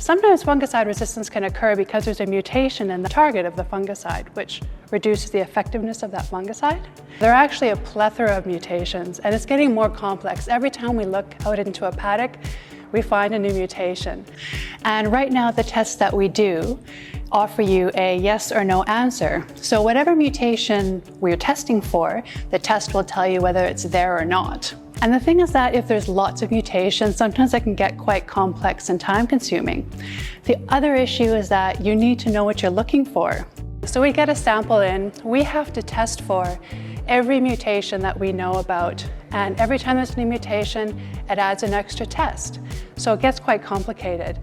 Sometimes fungicide resistance can occur because there's a mutation in the target of the fungicide, which reduces the effectiveness of that fungicide. There are actually a plethora of mutations, and it's getting more complex. Every time we look out into a paddock, we find a new mutation. And right now, the tests that we do offer you a yes or no answer. So whatever mutation we're testing for, the test will tell you whether it's there or not. And the thing is that if there's lots of mutations, sometimes it can get quite complex and time-consuming. The other issue is that you need to know what you're looking for. So we get a sample in, we have to test for every mutation that we know about. And every time there's a new mutation, it adds an extra test. So it gets quite complicated.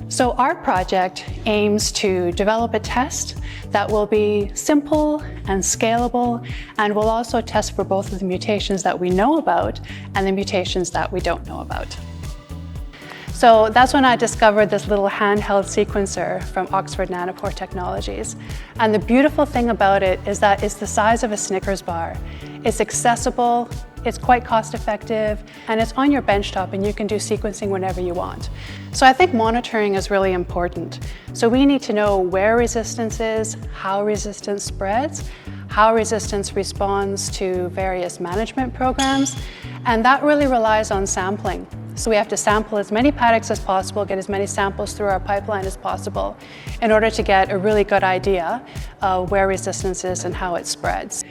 So our project aims to develop a test that will be simple and scalable, and will also test for both of the mutations that we know about and the mutations that we don't know about. So that's when I discovered this little handheld sequencer from Oxford Nanopore Technologies. And the beautiful thing about it is that it's the size of a Snickers bar. It's accessible, it's quite cost effective, and it's on your benchtop and you can do sequencing whenever you want. So I think monitoring is really important. So we need to know where resistance is, how resistance spreads, how resistance responds to various management programs, and that really relies on sampling. So we have to sample as many paddocks as possible, get as many samples through our pipeline as possible in order to get a really good idea of where resistance is and how it spreads.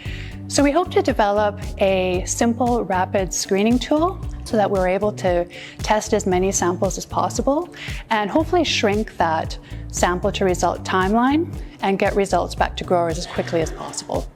So we hope to develop a simple, rapid screening tool so that we're able to test as many samples as possible and hopefully shrink that sample to result timeline and get results back to growers as quickly as possible.